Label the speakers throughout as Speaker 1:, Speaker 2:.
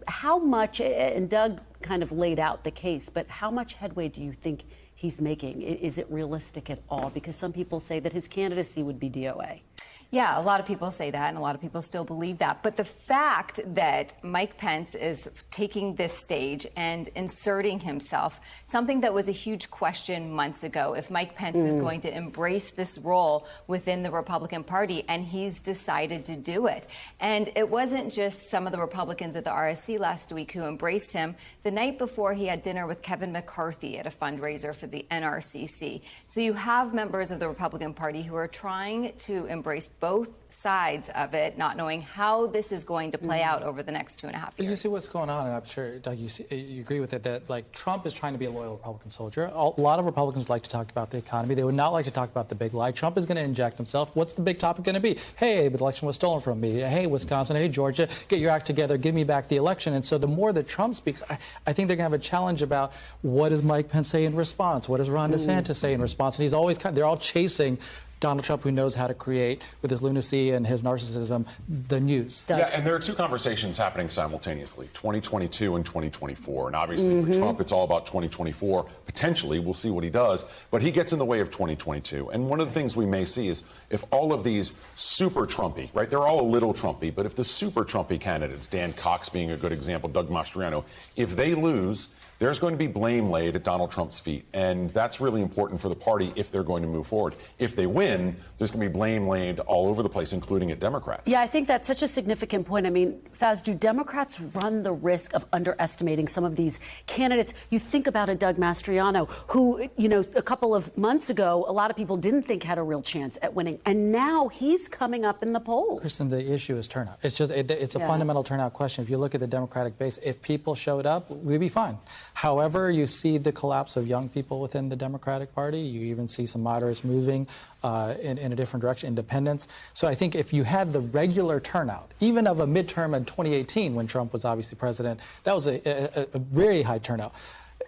Speaker 1: how much, and Doug kind of laid out the case, but how much headway do you think he's making? Is it realistic at all? Because some people say that his candidacy would be DOA.
Speaker 2: Yeah, a lot of people say that, and a lot of people still believe that. But the fact that Mike Pence is taking this stage and inserting himself, something that was a huge question months ago, if Mike Pence was going to embrace this role within the Republican Party, and he's decided to do it. And it wasn't just some of the Republicans at the RSC last week who embraced him. The night before, he had dinner with Kevin McCarthy at a fundraiser for the NRCC. So you have members of the Republican Party who are trying to embrace both sides of it, not knowing how this is going to play out over the next 2.5 years.
Speaker 3: But you see what's going on, and I'm sure, Doug, you agree with it, that like Trump is trying to be a loyal Republican soldier. A lot of Republicans like to talk about the economy. They would not like to talk about the big lie. Trump is going to inject himself. What's the big topic going to be? Hey, the election was stolen from me. Hey, Wisconsin. Hey, Georgia. Get your act together. Give me back the election. And so the more that Trump speaks, I think they're going to have a challenge about what does Mike Pence say in response? What does Ron DeSantis say in response? And he's always they're all chasing Donald Trump, who knows how to create, with his lunacy and his narcissism, the news.
Speaker 4: Yeah, and there are two conversations happening simultaneously, 2022 and 2024. And obviously for Trump, it's all about 2024. Potentially, we'll see what he does. But he gets in the way of 2022. And one of the things we may see is if all of these super Trumpy, right, they're all a little Trumpy, but if the super Trumpy candidates, Dan Cox being a good example, Doug Mastriano, if they lose, there's going to be blame laid at Donald Trump's feet. And that's really important for the party if they're going to move forward. If they win, there's going to be blame laid all over the place, including at Democrats.
Speaker 1: Yeah, I think that's such a significant point. I mean, Faiz, do Democrats run the risk of underestimating some of these candidates? You think about a Doug Mastriano, who, you know, a couple of months ago, a lot of people didn't think had a real chance at winning. And now he's coming up in the polls.
Speaker 3: Kristen, the issue is turnout. It's just, it's a fundamental turnout question. If you look at the Democratic base, if people showed up, we'd be fine. However, you see the collapse of young people within the Democratic Party. You even see some moderates moving in a different direction, independents. So I think if you had the regular turnout, even of a midterm in 2018 when Trump was obviously president, that was a very high turnout.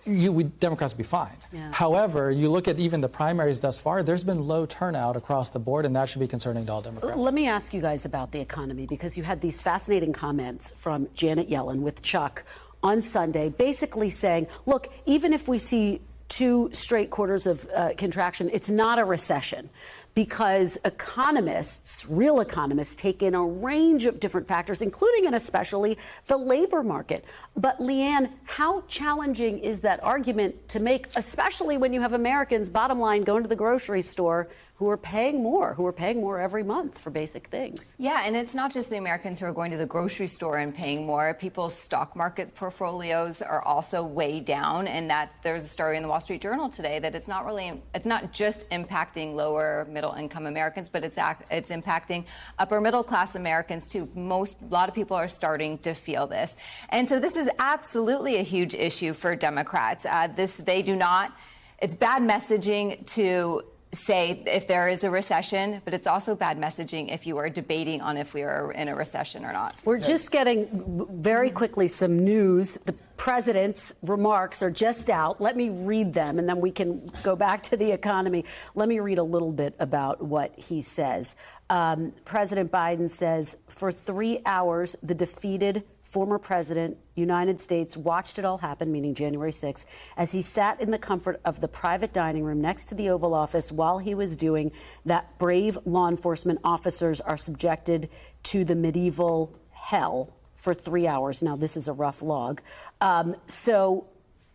Speaker 3: Democrats would be fine. Yeah. However, you look at even the primaries thus far, there's been low turnout across the board, and that should be concerning to all Democrats.
Speaker 1: Let me ask you guys about the economy, because you had these fascinating comments from Janet Yellen with Chuck on Sunday, basically saying, look, even if we see 2 straight quarters of contraction, it's not a recession, because economists, real economists, take in a range of different factors, including and especially the labor market. But Leanne, how challenging is that argument to make, especially when you have Americans, bottom line, going to the grocery store, who are paying more every month for basic things?
Speaker 2: Yeah, and it's not just the Americans who are going to the grocery store and paying more. People's stock market portfolios are also way down, and there's a story in the Wall Street Journal today that it's not just impacting lower middle income Americans, but it's impacting upper middle class Americans too. A lot of people are starting to feel this, and so this is absolutely a huge issue for Democrats. It's bad messaging to say if there is a recession, but it's also bad messaging if you are debating on if we are in a recession or not.
Speaker 1: We're just getting very quickly some news. The president's remarks are just out. Let me read them, and then we can go back to the economy. Let me read a little bit about what he says. President Biden says, for 3 hours, the defeated former president, United States, watched it all happen, meaning January 6th, as he sat in the comfort of the private dining room next to the Oval Office while he was doing that. Brave law enforcement officers are subjected to the medieval hell for 3 hours. Now, this is a rough log. So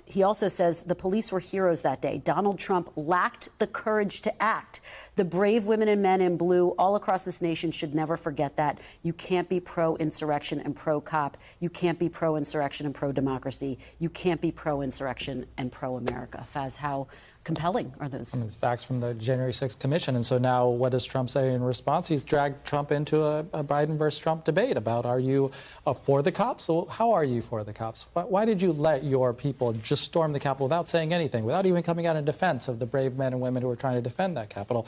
Speaker 1: he also says the police were heroes that day. Donald Trump lacked the courage to act. The brave women and men in blue all across this nation should never forget that. You can't be pro-insurrection and pro-cop. You can't be pro-insurrection and pro-democracy. You can't be pro-insurrection and pro-America. Faiz, how compelling are those?
Speaker 3: And it's facts from the January 6th commission. And so now what does Trump say in response? He's dragged Trump into a Biden versus Trump debate about, are you for the cops? So how are you for the cops? Why did you let your people just storm the Capitol without saying anything, without even coming out in defense of the brave men and women who were trying to defend that Capitol?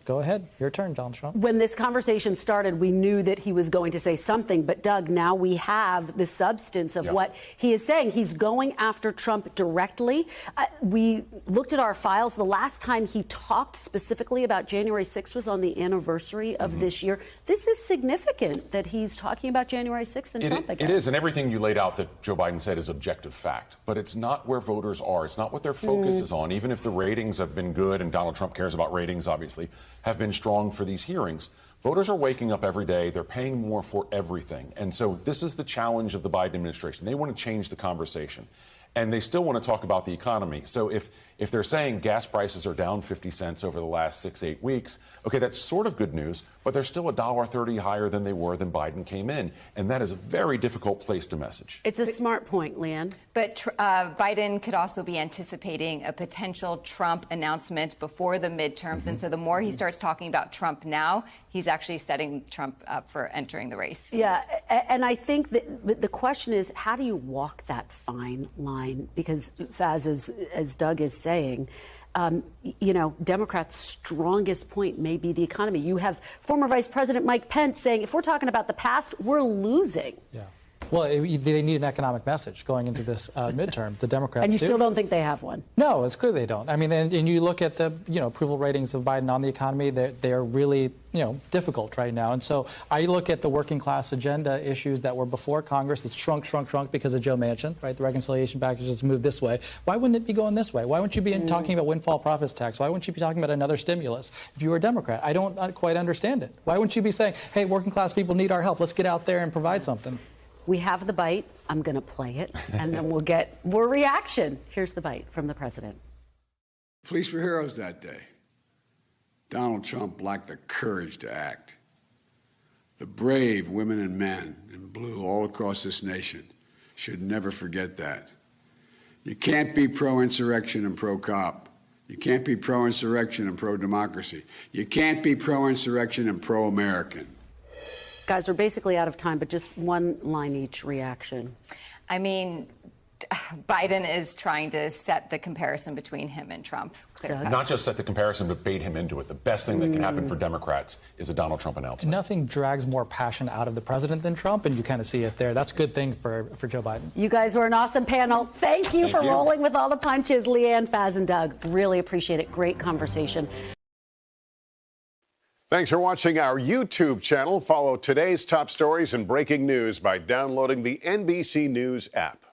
Speaker 3: Go ahead. Your turn, Donald Trump.
Speaker 1: When this conversation started, we knew that he was going to say something. But, Doug, now we have the substance of what he is saying. He's going after Trump directly. We looked at our files. The last time he talked specifically about January 6th was on the anniversary of this year. This is significant that he's talking about January 6th and Trump again.
Speaker 4: It is. And everything you laid out that Joe Biden said is objective fact. But it's not where voters are. It's not what their focus is on. Even if the ratings have been good, and Donald Trump cares about ratings, obviously, have been strong for these hearings. Voters are waking up every day. They're paying more for everything. And so this is the challenge of the Biden administration. They want to change the conversation. And they still want to talk about the economy. So if they're saying gas prices are down 50 cents over the last 6-8 weeks, okay, that's sort of good news, but they're still $1.30 higher than they were when Biden came in. And that is a very difficult place to message.
Speaker 1: It's a smart point, Leanne.
Speaker 2: But Biden could also be anticipating a potential Trump announcement before the midterms. And so the more he starts talking about Trump now, he's actually setting Trump up for entering the race.
Speaker 1: Yeah, and I think that the question is, how do you walk that fine line? Because, Faiz, as Doug is saying, Democrats' strongest point may be the economy. You have former Vice President Mike Pence saying, if we're talking about the past, we're losing.
Speaker 3: Yeah. Well, they need an economic message going into this midterm. The Democrats
Speaker 1: And you
Speaker 3: do.
Speaker 1: still don't think they have one?
Speaker 3: No, it's clear they don't. I mean, and you look at the approval ratings of Biden on the economy, they're really difficult right now. And so I look at the working class agenda issues that were before Congress. It's shrunk because of Joe Manchin, right? The reconciliation package has moved this way. Why wouldn't it be going this way? Why wouldn't you be talking about windfall profits tax? Why wouldn't you be talking about another stimulus if you were a Democrat? I don't quite understand it. Why wouldn't you be saying, hey, working class people need our help. Let's get out there and provide something.
Speaker 1: We have the bite. I'm going to play it, and then we'll get more reaction. Here's the bite from the president.
Speaker 5: Police were heroes that day. Donald Trump lacked the courage to act. The brave women and men in blue all across this nation should never forget that. You can't be pro-insurrection and pro-cop. You can't be pro-insurrection and pro-democracy. You can't be pro-insurrection and pro-American.
Speaker 1: Guys, we're basically out of time, but just one line each reaction.
Speaker 2: I mean, Biden is trying to set the comparison between him and Trump.
Speaker 4: Not just set the comparison, but bait him into it. The best thing that can happen for Democrats is a Donald Trump announcement.
Speaker 3: Nothing drags more passion out of the president than Trump, and you kind of see it there. That's a good thing for Joe Biden. You
Speaker 1: guys were an awesome panel. Thank you for rolling with all the punches, Leanne, Faiz, and Doug. Really appreciate it. Great conversation.
Speaker 6: Thanks for watching our YouTube channel. Follow today's top stories and breaking news by downloading the NBC News app.